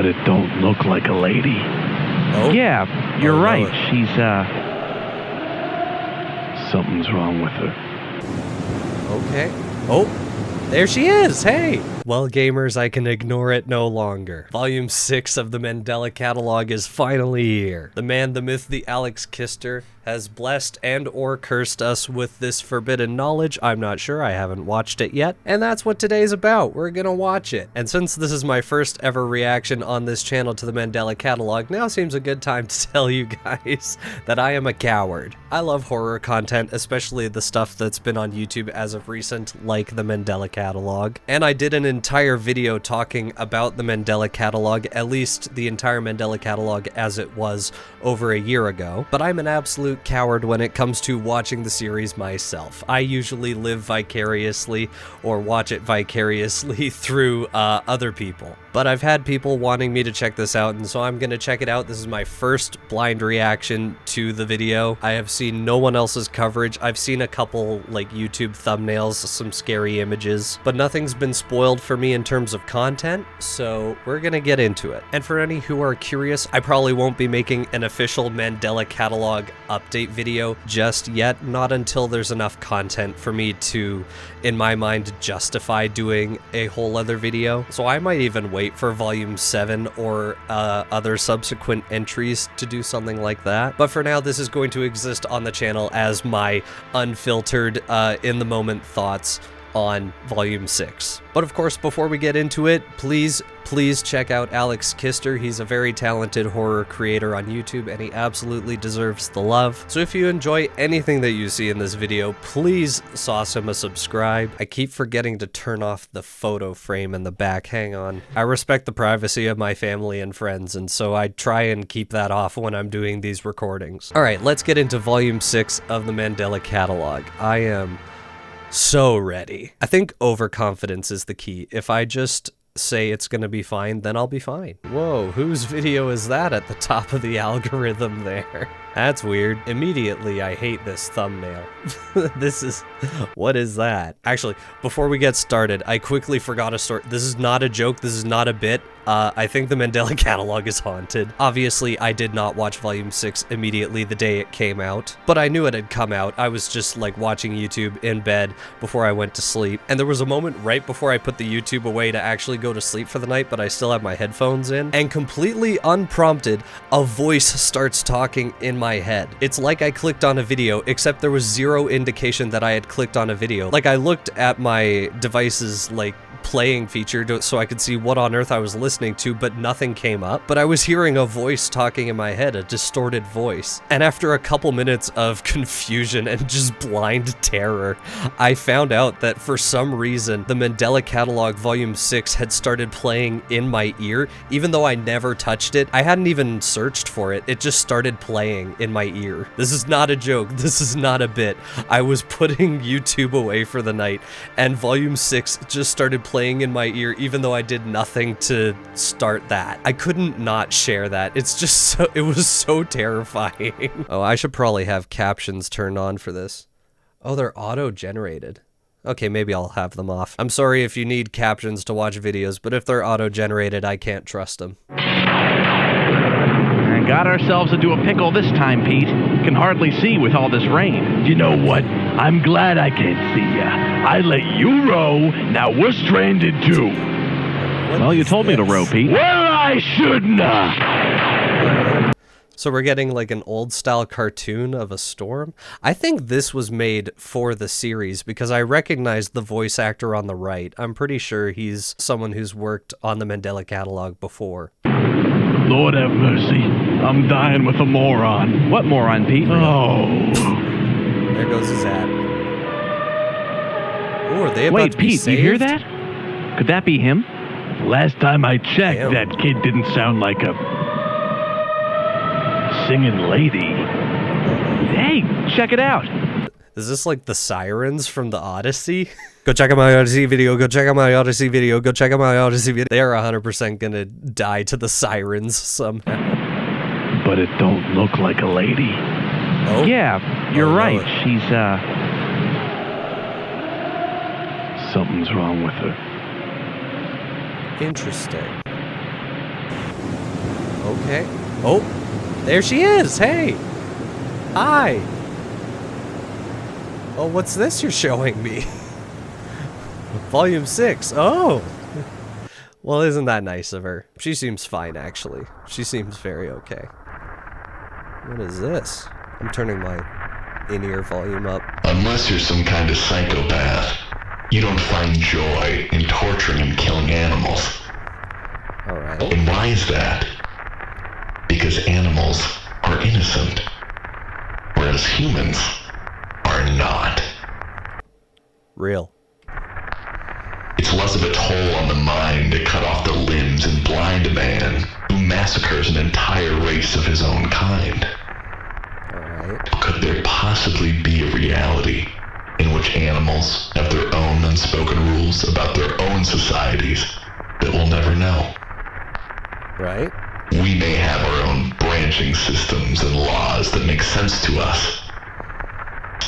But it don't look like a lady. Oh? Yeah, you're right. No. She's, Something's wrong with her. Okay. Oh, there she is. Hey. Well, gamers, I can ignore it no longer. Volume 6 of the Mandela Catalogue is finally here. The man, the myth, the Alex Kister has blessed and or cursed us with this forbidden knowledge. I'm not sure. I haven't watched it yet. And that's what today's about. We're gonna watch it. And since this is my first ever reaction on this channel to the Mandela Catalogue, now seems a good time to tell you guys that I am a coward. I love horror content, especially the stuff that's been on YouTube as of recent, like the Mandela Catalogue. And I did an entire video talking about the Mandela Catalogue, at least the entire Mandela Catalogue as it was over a year ago. But I'm an absolute coward when it comes to watching the series myself. I usually live vicariously or watch it vicariously through other people. But I've had people wanting me to check this out, and so I'm gonna check it out. This is my first blind reaction to the video. I have seen no one else's coverage. I've seen a couple like YouTube thumbnails, some scary images, but nothing's been spoiled for me in terms of content, so we're gonna get into it. And for any who are curious, I probably won't be making an official Mandela Catalogue update video just yet, not until there's enough content for me to, in my mind, justify doing a whole other video. So I might even wait for volume 7 or other subsequent entries to do something like that. But for now, this is going to exist on the channel as my unfiltered, in the moment thoughts on volume 6. But of course, before we get into it, please check out Alex Kister. He's a very talented horror creator on YouTube, and he absolutely deserves the love. So if you enjoy anything that you see in this video, please sauce him a subscribe. I keep forgetting to turn off the photo frame in the back. Hang on. I respect the privacy of my family and friends, and so I try and keep that off when I'm doing these recordings. All right, let's get into volume 6 of the Mandela Catalogue. I am so ready. I think overconfidence is the key. If I just say it's gonna be fine, then I'll be fine. Whoa, whose video is that at the top of the algorithm there? That's weird. Immediately, I hate this thumbnail. What is that? Actually, before we get started, I quickly forgot a story. This is not a joke, this is not a bit. I think the Mandela Catalogue is haunted. Obviously, I did not watch volume 6 immediately the day it came out, but I knew it had come out. I was just like watching YouTube in bed before I went to sleep, and there was a moment right before I put the YouTube away to actually go to sleep for the night, but I still have my headphones in, and completely unprompted, a voice starts talking in my head. It's like I clicked on a video, except there was zero indication that I had clicked on a video. Like, I looked at my device's like playing feature so I could see what on earth I was listening to, but nothing came up. But I was hearing a voice talking in my head, a distorted voice. And after a couple minutes of confusion and just blind terror, I found out that for some reason, the Mandela Catalogue Volume 6 had started playing in my ear, even though I never touched it. I hadn't even searched for it. It just started playing in my ear. This is not a joke. This is not a bit. I was putting YouTube away for the night, and Volume 6 just started playing in my ear, even though I did nothing to start that. I couldn't not share that. It's just so, it was so terrifying. Oh, I should probably have captions turned on for this. Oh, they're auto-generated. Okay, maybe I'll have them off. I'm sorry if you need captions to watch videos, but if they're auto-generated, I can't trust them. and got ourselves into a pickle this time, Pete. Can hardly see with all this rain. You know what? I'm glad I can't see ya. I let you row, now we're stranded too. Well, you told me to row, Pete. Well, I shouldn't. So we're getting like an old style cartoon of a storm. I think this was made for the series because I recognize the voice actor on the right. I'm pretty sure he's someone who's worked on the Mandela Catalogue before. Lord have mercy. I'm dying with a moron. What moron, Pete? Oh. There goes his ad. Oh, are they about Wait, to be Pete, saved? you hear that? Could that be him? Last time I checked, Damn. that kid didn't sound like a singing lady. Hey, check it out. Is this like the sirens from the Odyssey? Go check out my Odyssey video, go check out my Odyssey video, go check out my Odyssey video. They are 100% gonna die to the sirens somehow. But it don't look like a lady. Oh? Yeah, you're Oh, no. right. She's, Something's wrong with her. Interesting. Okay. Oh, there she is. Hey. Hi. Oh, what's this you're showing me? Volume 6. Oh. Well, isn't that nice of her? She seems fine, actually. She seems very okay. What is this? I'm turning my in-ear volume up. Unless you're some kind of psychopath, you don't find joy in torturing and killing animals. Alright. And why is that? Because animals are innocent, whereas humans are not. Real. It's less of a toll on the mind to cut off the limbs and blind a man who massacres an entire race of his own kind. Alright. Could there possibly be a reality in which animals have their own unspoken rules about their own societies that we'll never know? Right? We may have our own branching systems and laws that make sense to us.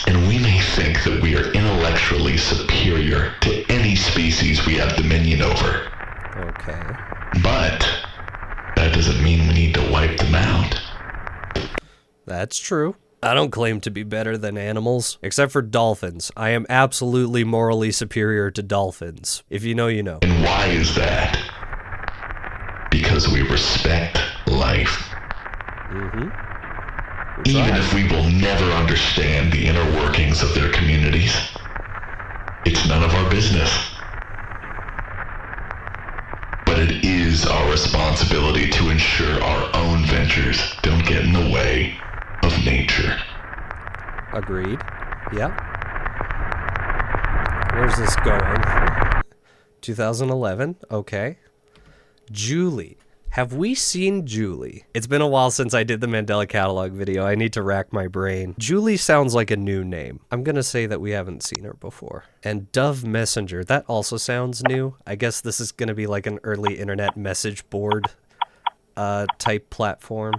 And we may think that we are intellectually superior to any species we have dominion over. Okay. But that doesn't mean we need to wipe them out. That's true. I don't claim to be better than animals, except for dolphins. I am absolutely morally superior to dolphins. If you know, you know. And why is that? Because we respect life. Mm-hmm. Even if we will never understand the inner workings of their communities, it's none of our business. But it is our responsibility to ensure our own ventures don't get in the way of nature. Agreed. Yep. Where's this going? 2011. Okay. Julie. Have we seen Julie? It's been a while since I did the Mandela Catalogue video. I need to rack my brain. Julie sounds like a new name. I'm gonna say that we haven't seen her before. And Dove Messenger, that also sounds new. I guess this is gonna be like an early internet message board type platform.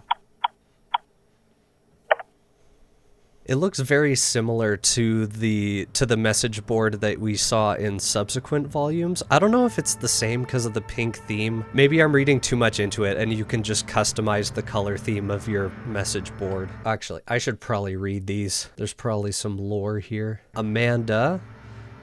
It looks very similar to the message board that we saw in subsequent volumes. I don't know if it's the same because of the pink theme. Maybe I'm reading too much into it and you can just customize the color theme of your message board. Actually, I should probably read these. There's probably some lore here. Amanda,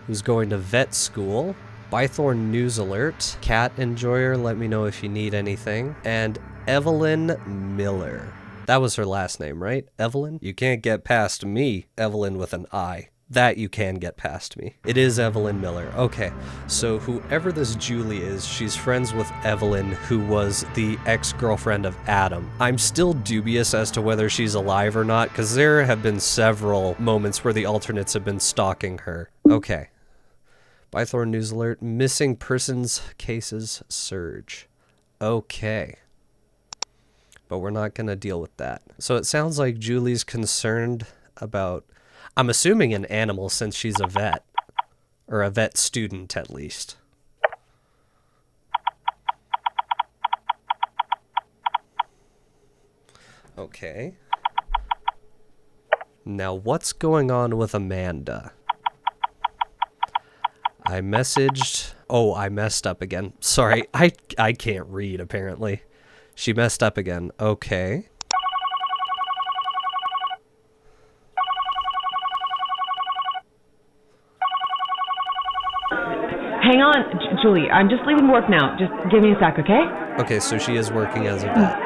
who's going to vet school. Bythorn News Alert. Cat Enjoyer, let me know if you need anything. And Evelyn Miller. That was her last name, right? Evelyn? You can't get past me, Evelyn with an I. That you can get past me. It is Evelyn Miller. Okay, so whoever this Julie is, she's friends with Evelyn, who was the ex-girlfriend of Adam. I'm still dubious as to whether she's alive or not, because there have been several moments where the alternates have been stalking her. Okay. Bythorn News Alert. Missing persons cases surge. Okay. But we're not going to deal with that. So it sounds like Julie's concerned about, I'm assuming, an animal since she's a vet. Or a vet student, at least. Okay. Now, what's going on with Amanda? I messaged... Oh, I messed up again. Sorry, I can't read, apparently. She messed up again. Okay. Hang on, Julie. I'm just leaving work now. Just give me a sec, okay? Okay, so she is working as a vet.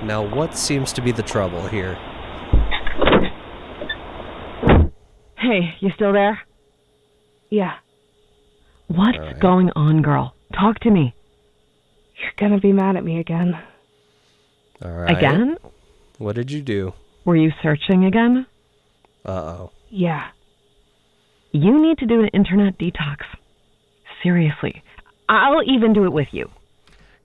Now, what seems to be the trouble here? Hey, you still there? Yeah. What's All right. going on, girl? Talk to me. You're gonna be mad at me again. All right. Again? What did you do? Were you searching again? Uh-oh. Yeah. You need to do an internet detox. Seriously. I'll even do it with you.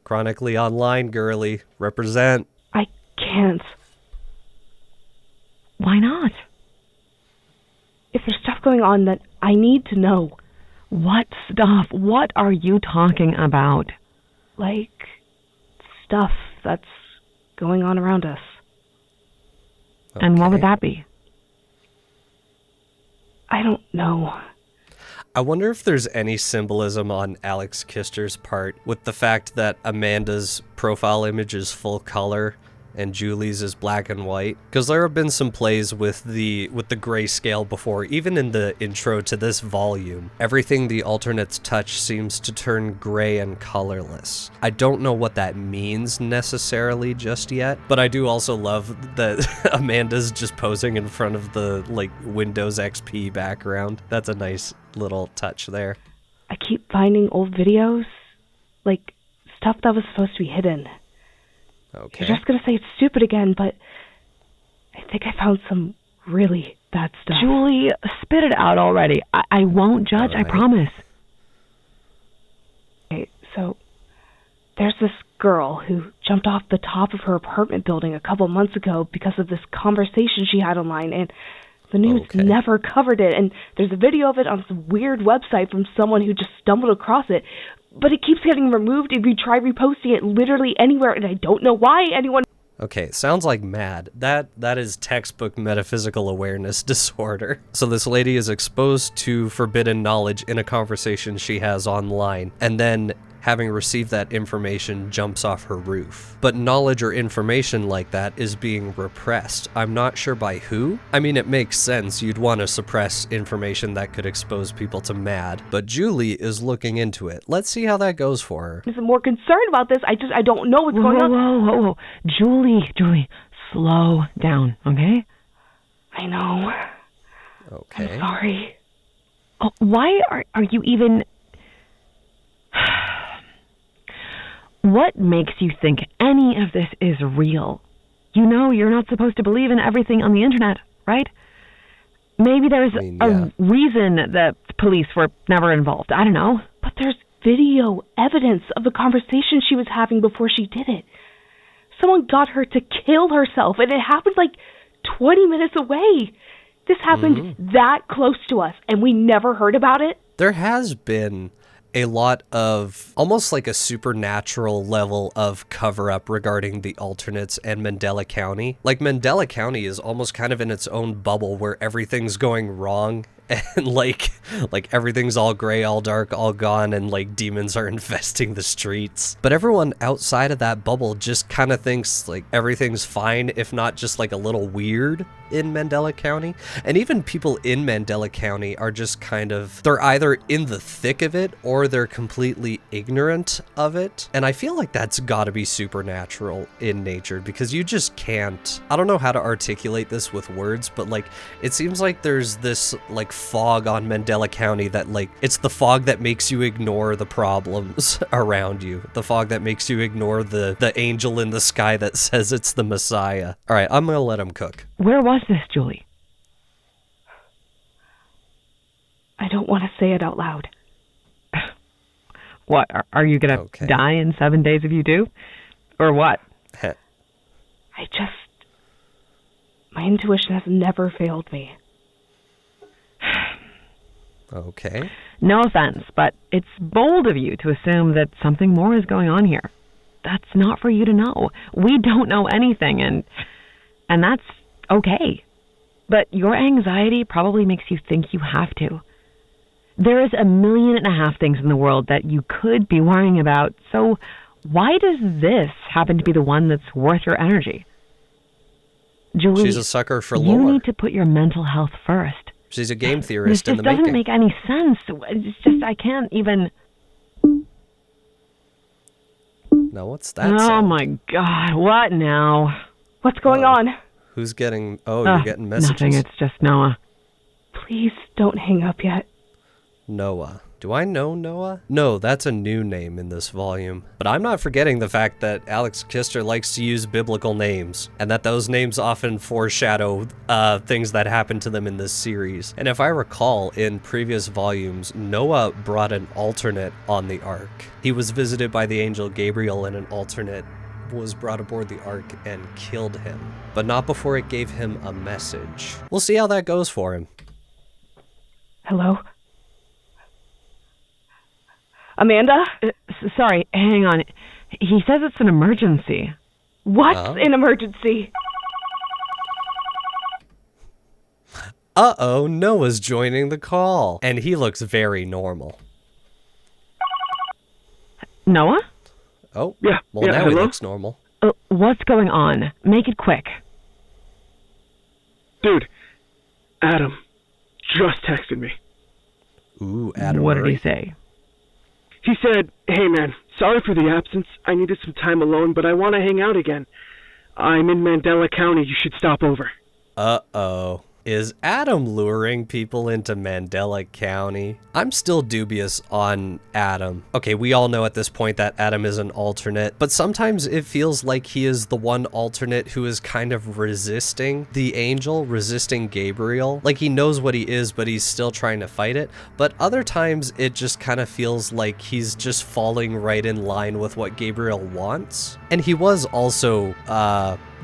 Chronically online, girly. Represent. I can't. Why not? If there's stuff going on that I need to know. What stuff? What are you talking about? Like, stuff that's going on around us. And what would Okay. that be? I don't know. I wonder if there's any symbolism on Alex Kister's part with the fact that Amanda's profile image is full color and Julie's is black and white, because there have been some plays with the grayscale before, even in the intro to this volume. Everything the alternates touch seems to turn gray and colorless. I don't know what that means necessarily just yet, but I do also love that Amanda's just posing in front of the like Windows XP background. That's a nice little touch there. I keep finding old videos, like stuff that was supposed to be hidden. Okay. You're just gonna say it's stupid again, but I think I found some really bad stuff. Julie, spit it out already. I won't judge, All right. I promise. Okay, so there's this girl who jumped off the top of her apartment building a couple months ago because of this conversation she had online, and the news Okay. never covered it, and there's a video of it on some weird website from someone who just stumbled across it, but it keeps getting removed if you try reposting it literally anywhere, and I don't know why anyone... Okay, sounds like mad. That is textbook metaphysical awareness disorder. So this lady is exposed to forbidden knowledge in a conversation she has online, and then, having received that information, jumps off her roof. But knowledge or information like that is being repressed. I'm not sure by who. I mean, it makes sense. You'd want to suppress information that could expose people to mad, but Julie is looking into it. Let's see how that goes for her. I'm more concerned about this. I don't know what's going on. Whoa. Julie, slow down, okay? I know. Okay. I'm sorry. Oh, why are you even... What makes you think any of this is real? You know you're not supposed to believe in everything on the internet, right? Maybe there's a reason that police were never involved. I don't know. But there's video evidence of the conversation she was having before she did it. Someone got her to kill herself, and it happened like 20 minutes away. This happened that close to us, and we never heard about it. There has been a lot of almost like a supernatural level of cover-up regarding the alternates and Mandela County. Like, Mandela County is almost kind of in its own bubble where everything's going wrong and like everything's all gray, all dark, all gone, and like demons are infesting the streets. But everyone outside of that bubble just kind of thinks like everything's fine, if not just like a little weird in Mandela County. And even people in Mandela County are just kind of, they're either in the thick of it or they're completely ignorant of it. And I feel like that's gotta be supernatural in nature, because you just can't, I don't know how to articulate this with words, but like it seems like there's this like fog on Mandela County that like, it's the fog that makes you ignore the problems around you. The fog that makes you ignore the angel in the sky that says it's the Messiah. All right, I'm gonna let him cook. Where was this, Julie? I don't want to say it out loud. What, are you gonna die in 7 days if you do? Or what? My intuition has never failed me. Okay. No offense, but it's bold of you to assume that something more is going on here. That's not for you to know. We don't know anything, and that's okay. But your anxiety probably makes you think you have to. There is 1.5 million things in the world that you could be worrying about, so why does this happen to be the one that's worth your energy? Julie, she's a sucker for lore. You need to put your mental health first. She's a game theorist in the making. This doesn't make any sense. It's just, I can't even... Now, what's that Oh sound? my God, what now? What's going on? Who's getting... Oh, you're getting messages. Nothing, it's just Noah. Please don't hang up yet. Noah. Do I know Noah? No, that's a new name in this volume. But I'm not forgetting the fact that Alex Kister likes to use biblical names, and that those names often foreshadow things that happen to them in this series. And if I recall, in previous volumes, Noah brought an alternate on the Ark. He was visited by the angel Gabriel, and an alternate was brought aboard the Ark and killed him, but not before it gave him a message. We'll see how that goes for him. Hello? Amanda? Sorry, hang on. He says it's an emergency. What's an emergency? Uh-oh, Noah's joining the call. And he looks very normal. Noah? Oh, Yeah. well, now hello? he looks normal. What's going on? Make it quick. Dude, Adam just texted me. Ooh, Adam. What did he say? He said, "Hey man, sorry for the absence. I needed some time alone, but I want to hang out again. I'm in Mandela County. You should stop over." Uh-oh. Is Adam luring people into Mandela County? I'm still dubious on Adam. Okay, we all know at this point that Adam is an alternate, but sometimes it feels like he is the one alternate who is kind of resisting the angel, resisting Gabriel. Like he knows what he is, but he's still trying to fight it. But other times it just kind of feels like he's just falling right in line with what Gabriel wants. And he was also,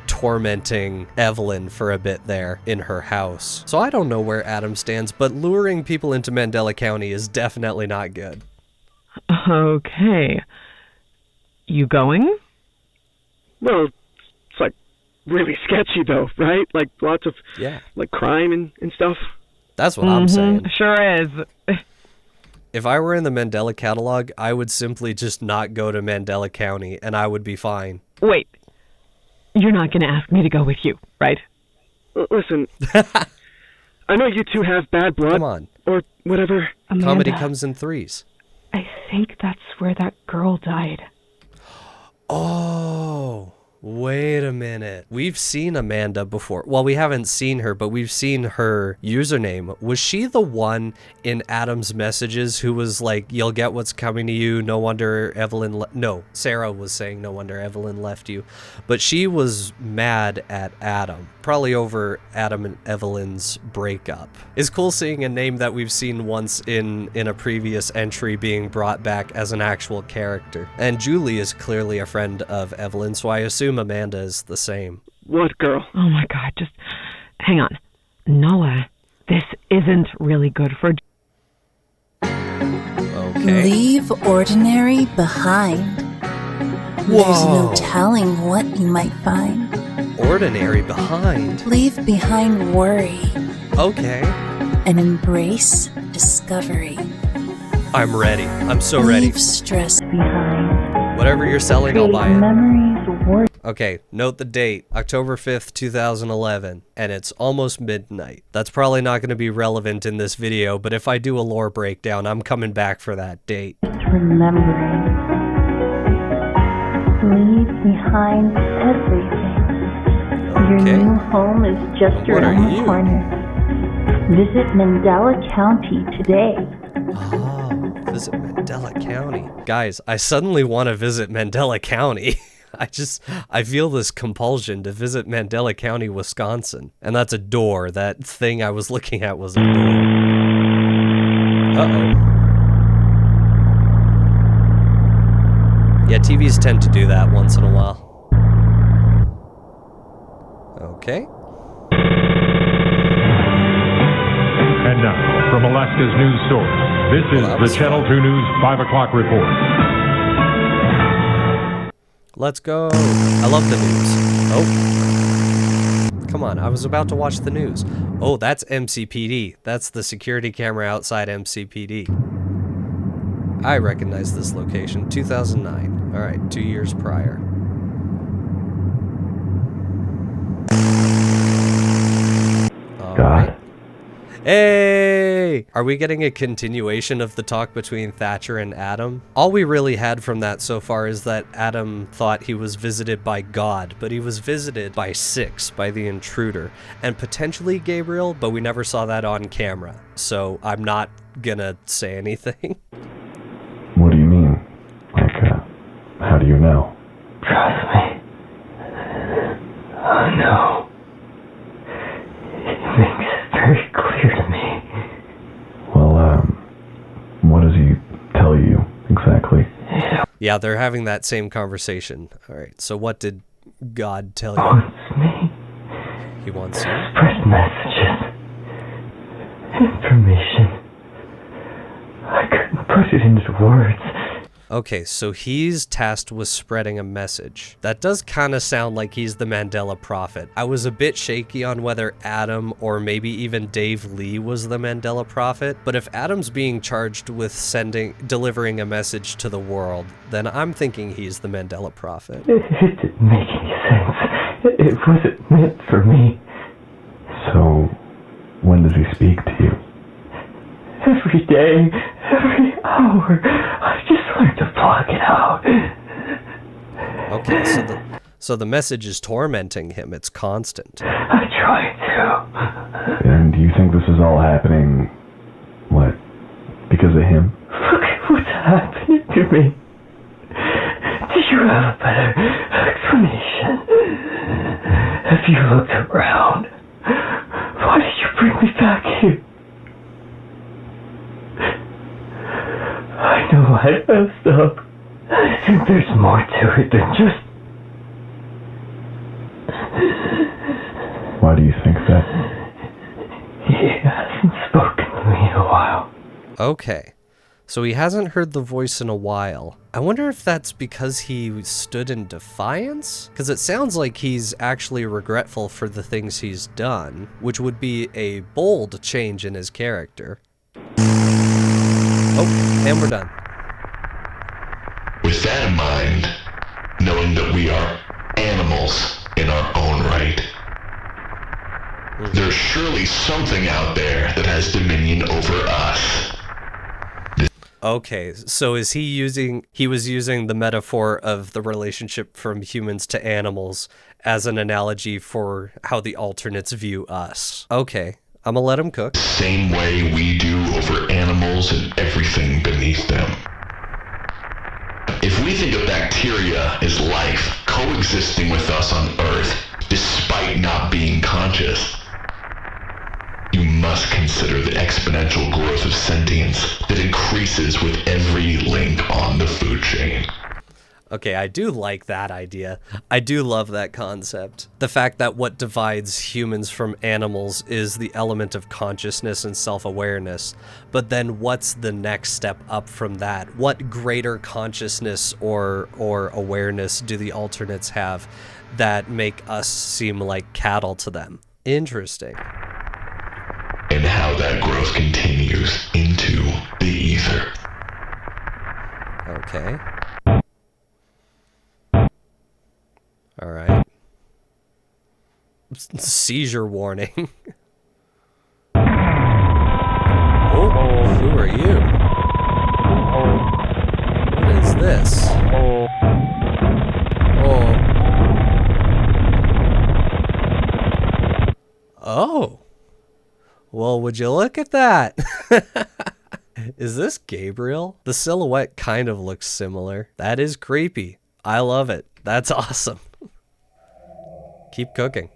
tormenting Evelyn for a bit there in her house. So I don't know where Adam stands, but luring people into Mandela County is definitely not good. Okay. You going? Well, it's like really sketchy though, right? Like lots of like crime and stuff. That's what I'm saying. Sure is. If I were in the Mandela Catalogue, I would simply just not go to Mandela County and I would be fine. Wait. You're not going to ask me to go with you, right? Listen, I know you two have bad blood. Come on. Or whatever. Amanda, Comedy comes in threes. I think that's where that girl died. Oh, wait a minute. We've seen Amanda before. Well, we haven't seen her, but we've seen her username. Was she the one in Adam's messages who was like, "You'll get what's coming to you. No wonder Evelyn..." No, Sarah was saying, "No wonder Evelyn left you." But she was mad at Adam, probably over Adam and Evelyn's breakup. It's cool seeing a name that we've seen once in a previous entry being brought back as an actual character. And Julie is clearly a friend of Evelyn, so I assume Amanda is the same. What girl? Oh my God, just hang on. Noah, this isn't really good for... Okay. Leave ordinary behind. There's no telling what you might find. Ordinary behind. Leave behind worry Okay. and embrace discovery. I'm ready. I'm so ready. Leave stress behind. Whatever you're selling, I'll buy it. Memories worth. Okay, note the date, October 5th, 2011, and it's almost midnight. That's probably not going to be relevant in this video, but if I do a lore breakdown, I'm coming back for that date. Remembering. Leave behind everything. Your Okay. new home is just What are around you? the corner. Visit Mandela County today. Oh, visit Mandela County. Guys, I suddenly want to visit Mandela County. I feel this compulsion to visit Mandela County, Wisconsin. And that's a door. That thing I was looking at was a door. Uh-oh. Yeah, TVs tend to do that once in a while. Okay. And now, from Alaska's news source, this Well, that is was the Channel 2 News 5 o'clock report. Let's go. I love the news. Oh. Come on, I was about to watch the news. Oh, that's MCPD. That's the security camera outside MCPD. I recognize this location. 2009. All right, 2 years prior. All right. Hey! Are we getting a continuation of the talk between Thatcher and Adam? All we really had from that so far is that Adam thought he was visited by God, but he was visited by Six, by the intruder, and potentially Gabriel, but we never saw that on camera, so I'm not gonna say anything. What do you mean? Like, how do you know? Trust me. I know. It makes it very clear to me. Well, what does he tell you exactly? Yeah, they're having that same conversation. All right, so what did God tell you? Wants me. He wants you? Express messages. Information. I couldn't put it into words. Okay, so he's tasked with spreading a message. That does kind of sound like he's the Mandela Prophet. I was a bit shaky on whether Adam or maybe even Dave Lee was the Mandela Prophet, but if Adam's being charged with delivering a message to the world, then I'm thinking he's the Mandela Prophet. It didn't make any sense. It wasn't meant for me. So, when does he speak to you? Every day, every hour, I just learned to block it out. Okay, so the message is tormenting him. It's constant. I tried to. And do you think this is all happening, what, because of him? Look at what's happening to me. Do you have a better explanation? Have you looked around? Why did you bring me back here? I know I messed up. I think there's more to it than just... Why do you think that? He hasn't spoken to me in a while. Okay, so he hasn't heard the voice in a while. I wonder if that's because he stood in defiance? Because it sounds like he's actually regretful for the things he's done, which would be a bold change in his character. Oh, and we're done. With that in mind, knowing that we are animals in our own right, there's surely something out there that has dominion over us. Okay, so is he was using the metaphor of the relationship from humans to animals as an analogy for how the alternates view us. Okay, I'm gonna let him cook. Same way we do over animals and everything beneath them. If we think of bacteria as life coexisting with us on Earth, despite not being conscious, you must consider the exponential growth of sentience that increases with every link on the food chain. Okay, I do like that idea. I do love that concept. The fact that what divides humans from animals is the element of consciousness and self-awareness. But then what's the next step up from that? What greater consciousness or awareness do the alternates have that make us seem like cattle to them? Interesting. And how that growth continues into the ether. Okay. All right. Seizure warning. Oh, who are you? What is this? Oh. Well, would you look at that? Is this Gabriel? The silhouette kind of looks similar. That is creepy. I love it. That's awesome. Keep cooking.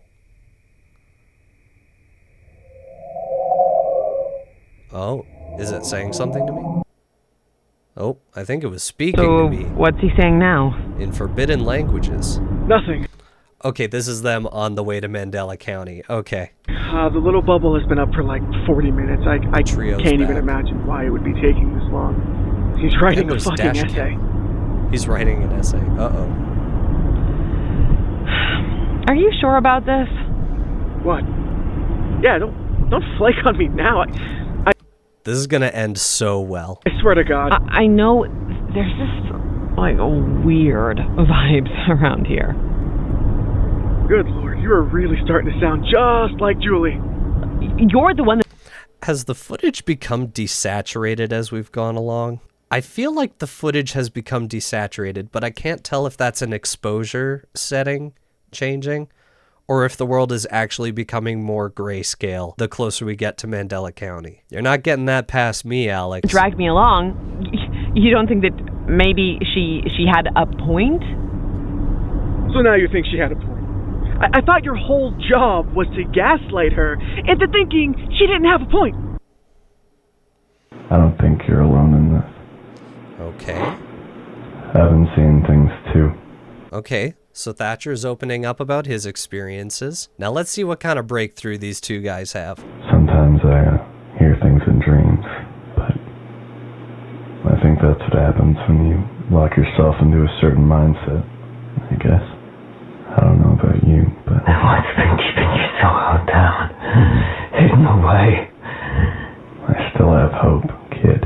Oh, is it saying something to me? Oh, I think it was speaking to me. What's he saying now? In forbidden languages. Nothing. Okay, this is them on the way to Mandela County. Okay. The little bubble has been up for like 40 minutes. I Trio's can't even back. imagine why it would be taking this long. He's writing a fucking essay. He's writing an essay. Uh-oh. Are you sure about this? What? Yeah, don't flake on me now. This is gonna end so well. I swear to God. I know there's just like weird vibes around here. Good Lord, you are really starting to sound just like Julie. You're the one that... Has the footage become desaturated as we've gone along? I feel like the footage has become desaturated, but I can't tell if that's an exposure setting changing, or if the world is actually becoming more grayscale the closer we get to Mandela County. You're not getting that past me, Alex. Dragged me along. You don't think that maybe she had a point? So now you think she had a point. I thought your whole job was to gaslight her into thinking she didn't have a point. I don't think you're alone in this. Okay. I've been seeing things too. Okay, so Thatcher's opening up about his experiences. Now let's see what kind of breakthrough these two guys have. Sometimes I hear things in dreams, but I think that's what happens when you lock yourself into a certain mindset, I guess. I don't know about you, but... And what's been keeping you so held down? Hidden away? I still have hope, kid.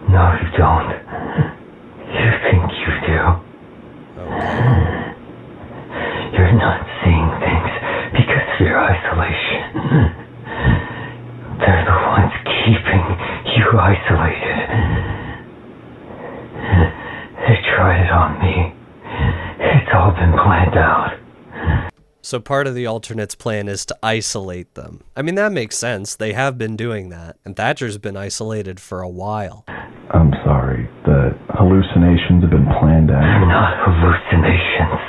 No, you don't. You think you do. You're not seeing things because of your isolation. They're the ones keeping you isolated. They tried it on me. It's all been planned out. So part of the alternate's plan is to isolate them. I mean, that makes sense. They have been doing that. And Thatcher's been isolated for a while. I'm sorry. The hallucinations have been planned out. They're not hallucinations.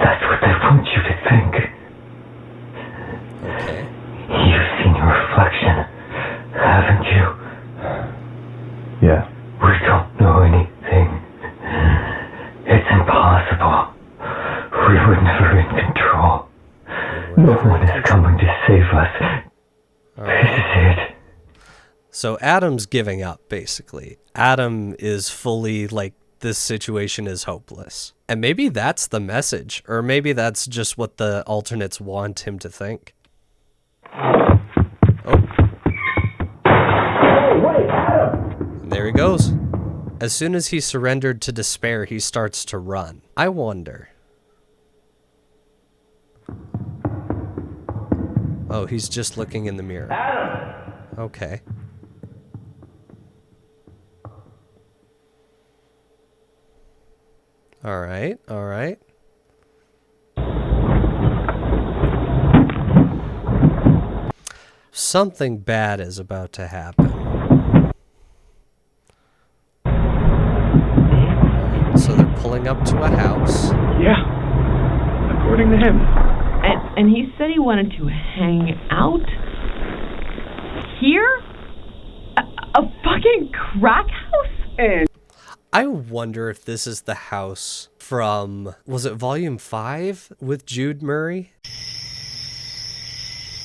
That's what they want you to think. Okay. You've seen your reflection, haven't you? Yeah. We don't know anything. It's impossible. We were never in control. No one is coming to save us. This is it. So Adam's giving up, basically. Adam is fully like, this situation is hopeless. And maybe that's the message, or maybe that's just what the alternates want him to think. Oh. Wait, Adam! And there he goes. As soon as he surrendered to despair, he starts to run. I wonder. Oh, he's just looking in the mirror. Adam! Okay. All right, all right. Something bad is about to happen. So they're pulling up to a house. Yeah, according to him. And he said he wanted to hang out here? A fucking crack house? And I wonder if this is the house from, was it Volume 5 with Jude Murray?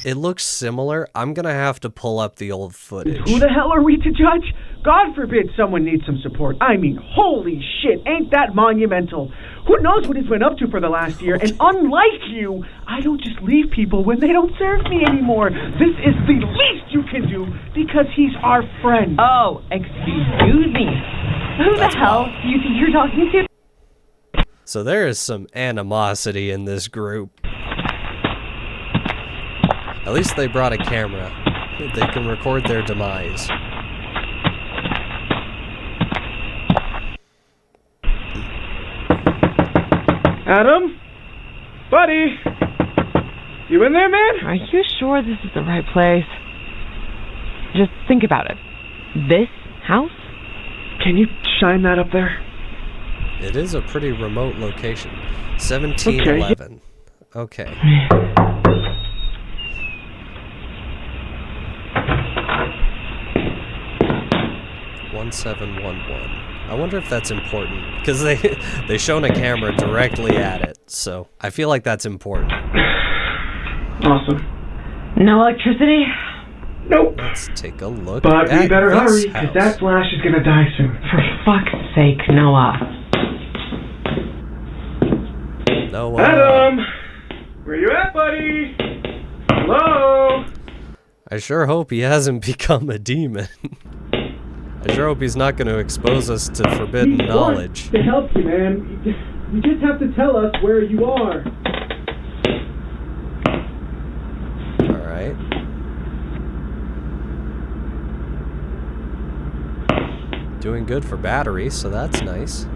It looks similar. I'm gonna have to pull up the old footage. Who the hell are we to judge? God forbid someone needs some support. I mean, holy shit, ain't that monumental? Who knows what he's been up to for the last year? And unlike you, I don't just leave people when they don't serve me anymore. This is the least you can do because he's our friend. Oh, excuse me. Who the hell do you think you're talking to? So there is some animosity in this group. At least they brought a camera. They can record their demise. Adam? Buddy? You in there, man? Are you sure this is the right place? Just think about it. This house? Can you shine that up there? It is a pretty remote location. 1711. Okay. I wonder if that's important, because they shown a camera directly at it, so I feel like that's important. Awesome. No electricity? Nope. Let's take a look But at we better this hurry, house. because that Flash is gonna die soon. For fuck's sake, Noah. Noah. Adam! Where you at, buddy? Hello? I sure hope he hasn't become a demon. I sure hope he's not going to expose us to forbidden knowledge. To help you, man. You just have to tell us where you are. Alright. Doing good for battery, so that's nice.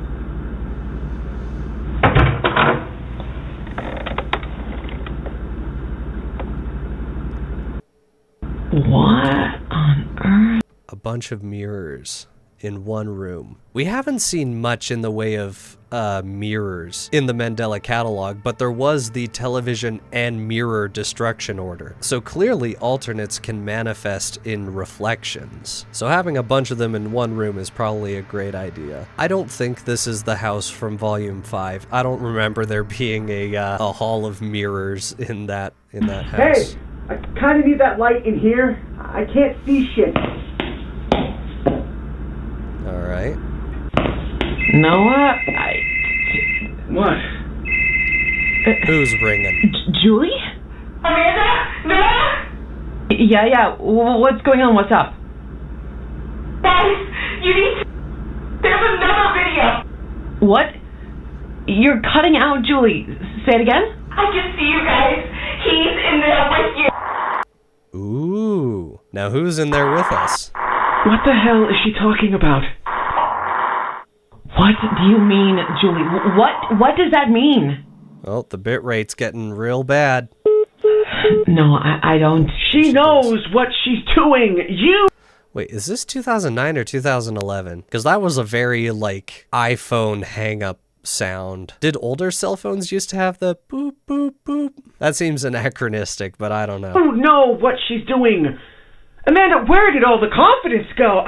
What on earth? A bunch of mirrors in one room. We haven't seen much in the way of mirrors in the Mandela Catalogue, but there was the television and mirror destruction order. So clearly alternates can manifest in reflections. So having a bunch of them in one room is probably a great idea. I don't think this is the house from Volume 5. I don't remember there being a hall of mirrors in that house. Hey, I kind of need that light in here. I can't see shit. Alright. Noah, What? Who's ringing? Julie? Amanda? Noah? Yeah. What's going on? What's up? Guys, you need to... There's another video. What? You're cutting out, Julie. Say it again? I can see you guys. He's in there with you. Ooh. Now who's in there with us? What the hell is she talking about? What do you mean, Julie? What does that mean? Well, the bit rate's getting real bad. No, I don't. She knows what she's doing. You... Wait, is this 2009 or 2011? Because that was a very, like, iPhone hang-up sound. Did older cell phones used to have the boop, boop, boop? That seems anachronistic, but I don't know. You know what she's doing. Amanda, where did all the confidence go?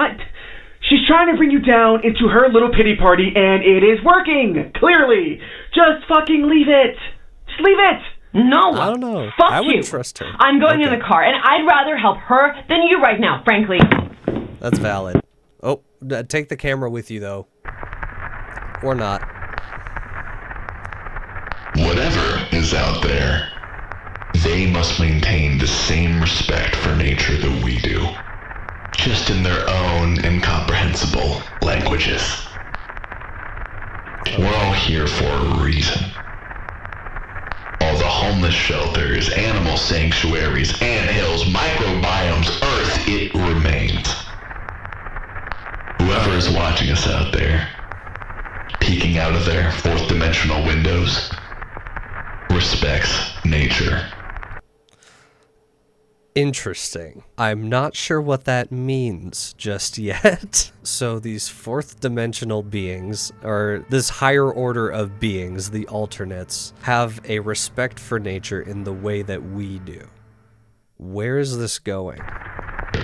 She's trying to bring you down into her little pity party, and it is working, clearly. Just fucking leave it. Just leave it. No. I don't know. Fuck I would you. trust her. I'm going in the car, and I'd rather help her than you right now, frankly. That's valid. Oh, take the camera with you, though. Or not. Whatever is out there, they must maintain the same respect for nature that we do, just in their own incomprehensible languages. We're all here for a reason. All the homeless shelters, animal sanctuaries, anthills, microbiomes, Earth, it remains. Whoever is watching us out there, peeking out of their fourth dimensional windows, respects nature. Interesting. I'm not sure what that means just yet. So these fourth dimensional beings, or this higher order of beings, the alternates, have a respect for nature in the way that we do. Where is this going?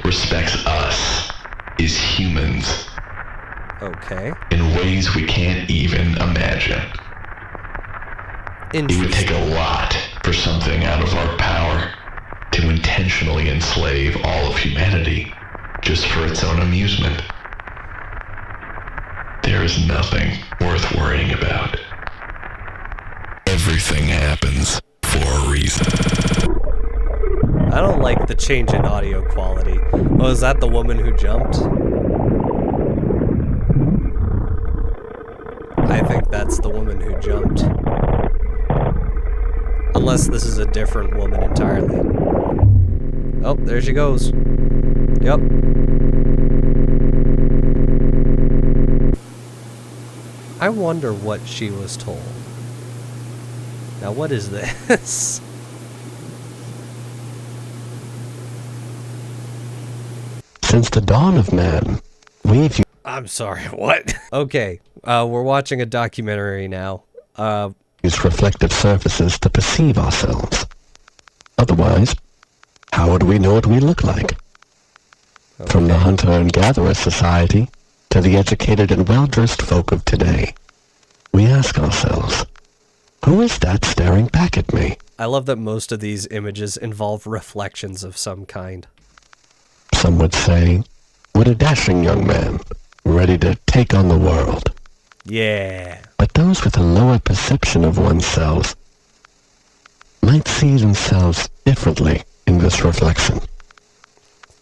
Respects us as humans. Okay. In ways we can't even imagine. It would take a lot for something out of our power to intentionally enslave all of humanity just for its own amusement. There is nothing worth worrying about. Everything happens for a reason. I don't like the change in audio quality. Oh, is that the woman who jumped? I think that's the woman who jumped. Unless this is a different woman entirely. Oh, there she goes. Yep. I wonder what she was told. Now, what is this? Since the dawn of man, we've... I'm sorry, what? Okay, we're watching a documentary now. Use reflective surfaces to perceive ourselves. Otherwise, how would we know what we look like? Okay. From the hunter and gatherer society to the educated and well-dressed folk of today, we ask ourselves, who is that staring back at me? I love that most of these images involve reflections of some kind. Some would say, what a dashing young man, ready to take on the world. Yeah. But those with a lower perception of oneself might see themselves differently in this reflection.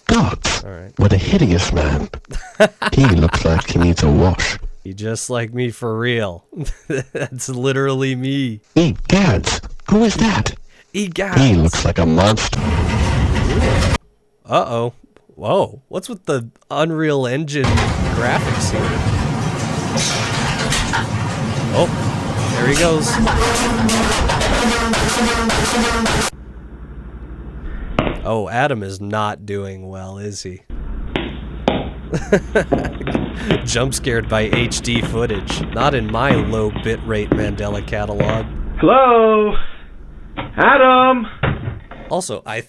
Gods, right. What a hideous man. He looks like he needs a wash. He just like me for real. That's literally me. Egads, who is that? Egads. He looks like a monster. Uh-oh. Whoa, what's with the Unreal Engine graphics here? Oh, there he goes. Oh, Adam is not doing well, is he? Jump scared by HD footage. Not in my low bitrate Mandela Catalogue. Hello? Adam? Also, I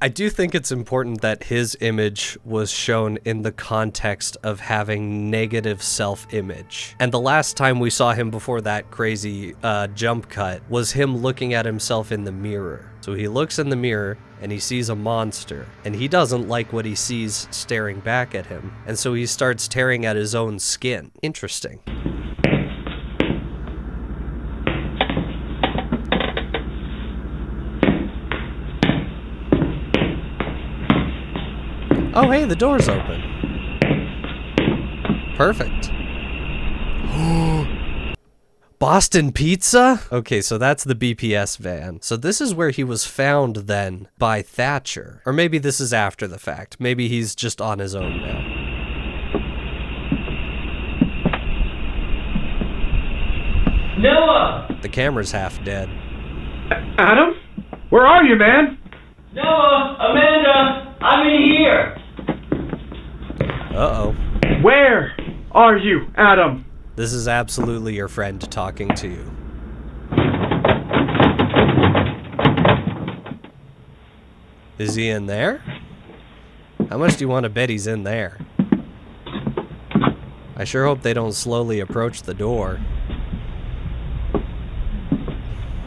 do think it's important that his image was shown in the context of having negative self-image. And the last time we saw him before that crazy jump cut was him looking at himself in the mirror. So he looks in the mirror and he sees a monster, and he doesn't like what he sees staring back at him. And so he starts tearing at his own skin. Interesting. Oh, hey, the door's open. Perfect. Boston Pizza? Okay, so that's the BPS van. So this is where he was found then by Thatcher. Or maybe this is after the fact. Maybe he's just on his own now. Noah! The camera's half dead. Adam? Where are you, man? Noah! Amanda! I'm in here! Uh-oh. Where are you, Adam? This is absolutely your friend talking to you. Is he in there? How much do you want to bet he's in there? I sure hope they don't slowly approach the door.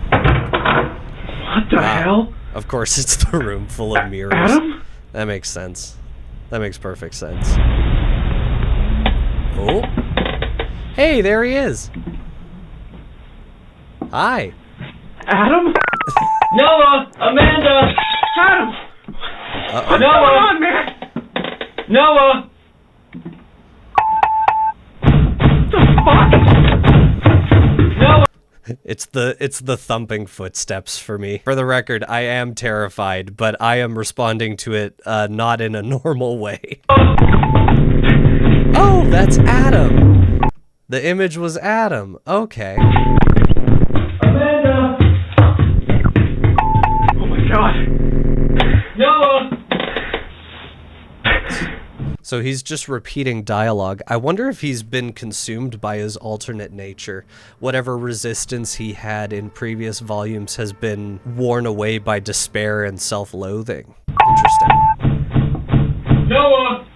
What the hell? Of course, it's the room full of mirrors. Adam? That makes sense. That makes perfect sense. Oh. Hey, there he is. Hi. Adam? Noah! Amanda! Adam! Uh-oh. Noah! Come on, man! Noah! Noah! It's the thumping footsteps for me. For the record, I am terrified, but I am responding to it not in a normal way. Oh, that's Adam. The image was Adam. Okay. Amanda! Oh my god. Noah! So he's just repeating dialogue. I wonder if he's been consumed by his alternate nature. Whatever resistance he had in previous volumes has been worn away by despair and self-loathing. Interesting. Noah!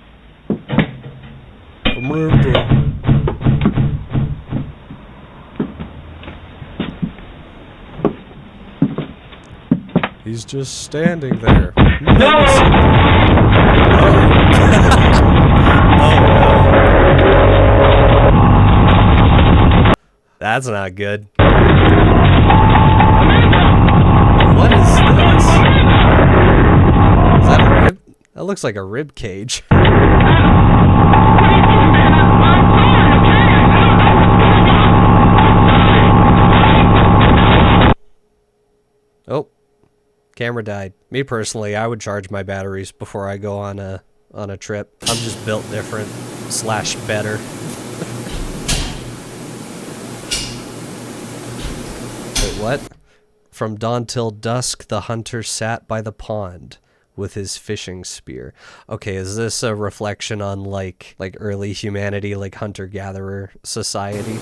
He's just standing there. That's not good. What is this? Is that a rib? That looks like a rib cage. Oh, camera died. Me personally, I would charge my batteries before I go on a trip. I'm just built different / better. Wait, what? From dawn till dusk, the hunter sat by the pond with his fishing spear. Okay, is this a reflection on like early humanity, like hunter-gatherer society?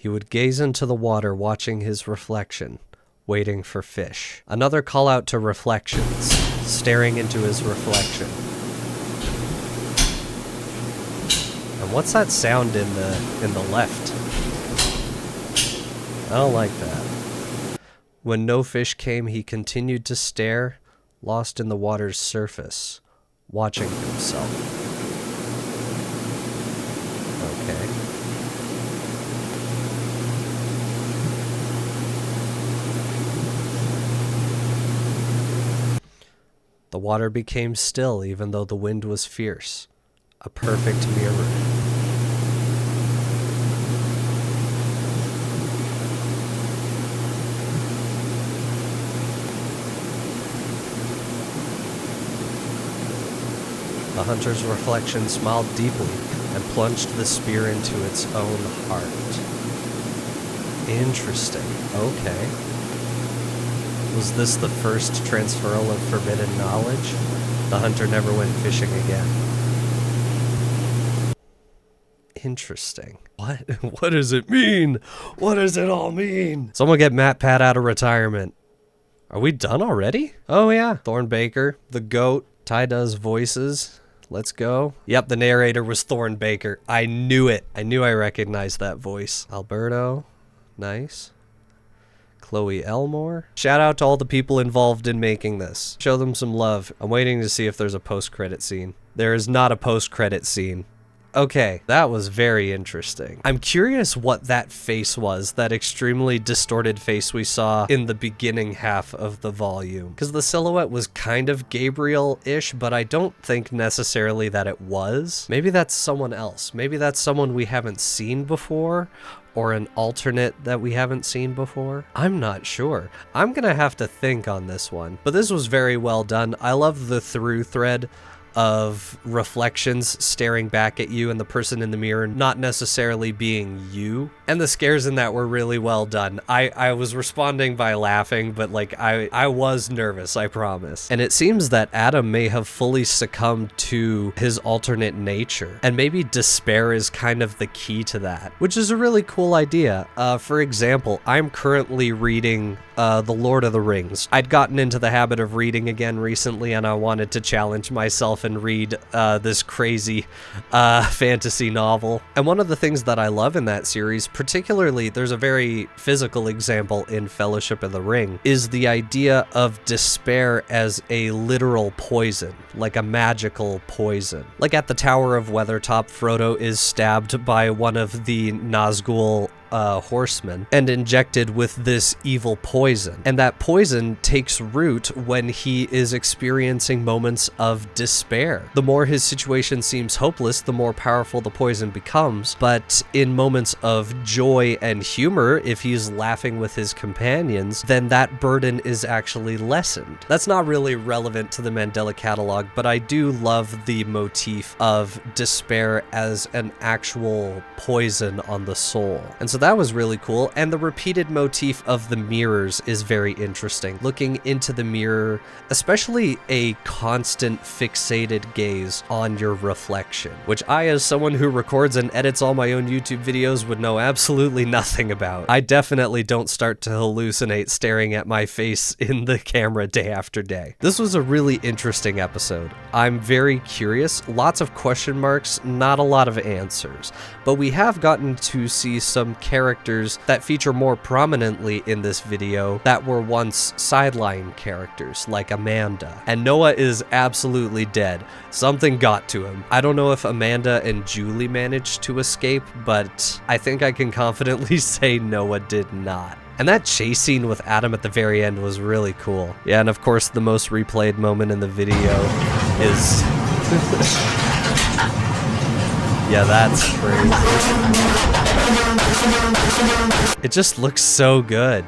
He would gaze into the water, watching his reflection, waiting for fish. Another call out to reflections, staring into his reflection. And what's that sound in the left? I don't like that. When no fish came, he continued to stare, lost in the water's surface, watching himself. Okay. The water became still even though the wind was fierce. A perfect mirror. The hunter's reflection smiled deeply and plunged the spear into its own heart. Interesting. Okay. Was this the first transferal of forbidden knowledge? The hunter never went fishing again. Interesting. What? What does it mean? What does it all mean? Someone get Matt Pat out of retirement. Are we done already? Oh yeah. Thorn Baker, the goat, Ty does voices. Let's go. Yep, the narrator was Thorn Baker. I knew it. I knew I recognized that voice. Alberto. Nice. Chloe Elmore. Shout out to all the people involved in making this. Show them some love. I'm waiting to see if there's a post-credit scene. There is not a post-credit scene. Okay, that was very interesting. I'm curious what that face was, that extremely distorted face we saw in the beginning half of the volume. Because the silhouette was kind of Gabriel-ish, but I don't think necessarily that it was. Maybe that's someone else. Maybe that's someone we haven't seen before, or an alternate that we haven't seen before. I'm not sure. I'm gonna have to think on this one. But this was very well done. I love the through thread of reflections staring back at you and the person in the mirror not necessarily being you. And the scares in that were really well done. I was responding by laughing, but like I was nervous, I promise. And it seems that Adam may have fully succumbed to his alternate nature. And maybe despair is kind of the key to that, which is a really cool idea. For example, I'm currently reading The Lord of the Rings. I'd gotten into the habit of reading again recently, and I wanted to challenge myself and read this crazy fantasy novel. And one of the things that I love in that series, particularly, there's a very physical example in Fellowship of the Ring, is the idea of despair as a literal poison, like a magical poison. Like at the Tower of Weathertop, Frodo is stabbed by one of the Nazgul horsemen and injected with this evil poison. And that poison takes root when he is experiencing moments of despair. The more his situation seems hopeless, the more powerful the poison becomes. But in moments of joy and humor, if he's laughing with his companions, then that burden is actually lessened. That's not really relevant to the Mandela Catalogue, but I do love the motif of despair as an actual poison on the soul. And so that was really cool. And the repeated motif of the mirrors is very interesting. Looking into the mirror, especially a constant fixated gaze on your reflection, which I, as someone who records and edits all my own YouTube videos, would know absolutely nothing about. I definitely don't start to hallucinate staring at my face in the camera day after day. This was a really interesting episode. I'm very curious, lots of question marks, not a lot of answers, but we have gotten to see some characters that feature more prominently in this video that were once sideline characters, like Amanda. And Noah is absolutely dead. Something got to him. I don't know if Amanda and Julie managed to escape, but I think I can confidently say Noah did not. And that chase scene with Adam at the very end was really cool. Yeah, and of course the most replayed moment in the video is... Yeah, that's crazy. It just looks so good.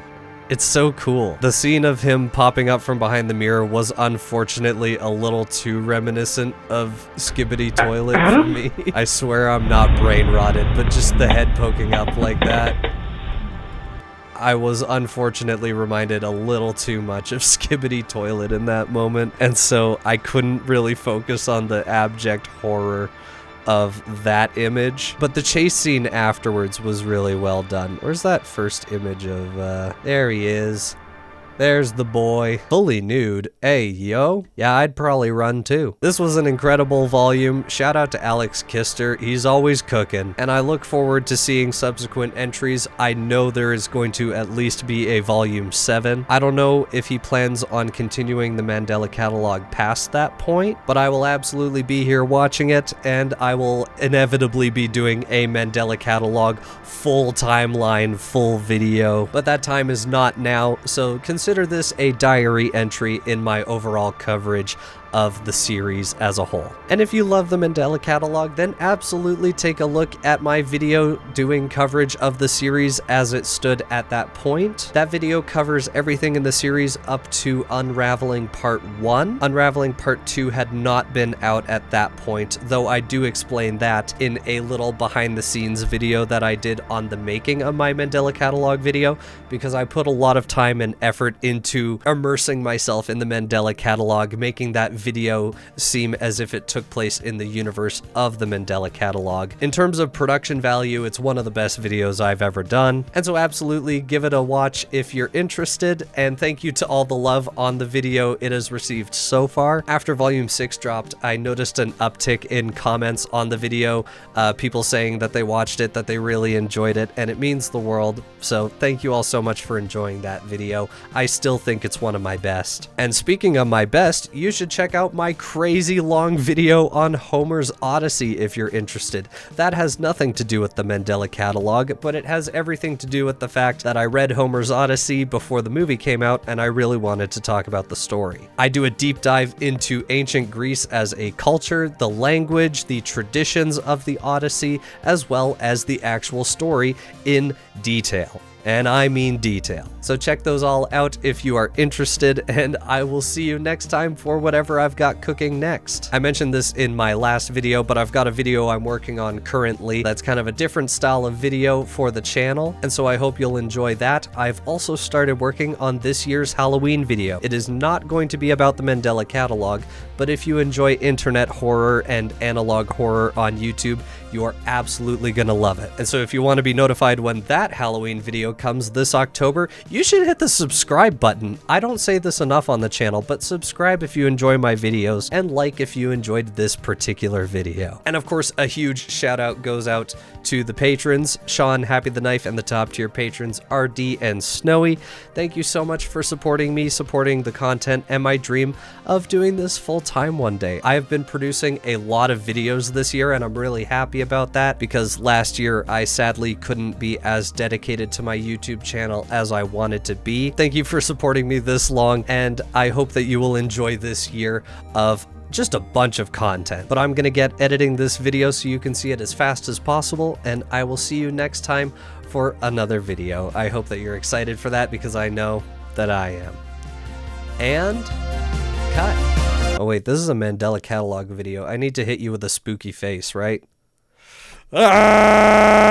It's so cool. The scene of him popping up from behind the mirror was unfortunately a little too reminiscent of Skibbity Toilet for me. I swear I'm not brain rotted, but just the head poking up like that. I was unfortunately reminded a little too much of Skibbity Toilet in that moment, and so I couldn't really focus on the abject horror of that image. But the chase scene afterwards was really well done. Where's that first image of, there he is. There's the boy, fully nude. Hey, yo. Yeah, I'd probably run too. This was an incredible volume. Shout out to Alex Kister. He's always cooking. And I look forward to seeing subsequent entries. I know there is going to at least be a volume 7. I don't know if he plans on continuing the Mandela Catalogue past that point, but I will absolutely be here watching it, and I will inevitably be doing a Mandela Catalogue full timeline, full video. But that time is not now, so consider this a diary entry in my overall coverage of the series as a whole. And if you love the Mandela Catalogue, then absolutely take a look at my video doing coverage of the series as it stood at that point. That video covers everything in the series up to Unraveling Part 1. Unraveling Part 2 had not been out at that point, though I do explain that in a little behind the scenes video that I did on the making of my Mandela Catalogue video, because I put a lot of time and effort into immersing myself in the Mandela Catalogue, making that video seem as if it took place in the universe of the Mandela Catalogue. In terms of production value, it's one of the best videos I've ever done, and so absolutely give it a watch if you're interested, and thank you to all the love on the video it has received so far. After Volume 6 dropped, I noticed an uptick in comments on the video, people saying that they watched it, that they really enjoyed it, and it means the world, so thank you all so much for enjoying that video. I still think it's one of my best. And speaking of my best, you should check check out my crazy long video on Homer's Odyssey if you're interested. That has nothing to do with the Mandela Catalogue, but it has everything to do with the fact that I read Homer's Odyssey before the movie came out, and I really wanted to talk about the story. I do a deep dive into ancient Greece as a culture, the language, the traditions of the Odyssey, as well as the actual story in detail. And I mean detail. So check those all out if you are interested, and I will see you next time for whatever I've got cooking next. I mentioned this in my last video, but I've got a video I'm working on currently that's kind of a different style of video for the channel, and so I hope you'll enjoy that. I've also started working on this year's Halloween video. It is not going to be about the Mandela Catalogue, but if you enjoy internet horror and analog horror on YouTube, you are absolutely gonna love it. And so if you want to be notified when that Halloween video comes this October, you should hit the subscribe button. I don't say this enough on the channel, but subscribe if you enjoy my videos, and like if you enjoyed this particular video. And of course, a huge shout out goes out to the patrons, Sean, Happy the Knife, and the top tier patrons, RD and Snowy. Thank you so much for supporting me, supporting the content, and my dream of doing this full time one day. I have been producing a lot of videos this year, and I'm really happy about that because last year I sadly couldn't be as dedicated to my YouTube channel as I wanted to be. Thank you for supporting me this long, and I hope that you will enjoy this year of just a bunch of content. But I'm gonna get editing this video so you can see it as fast as possible, and I will see you next time for another video. I hope that you're excited for that because I know that I am. And cut. Oh wait, this is a Mandela Catalogue video. I need to hit you with a spooky face, right? Ah!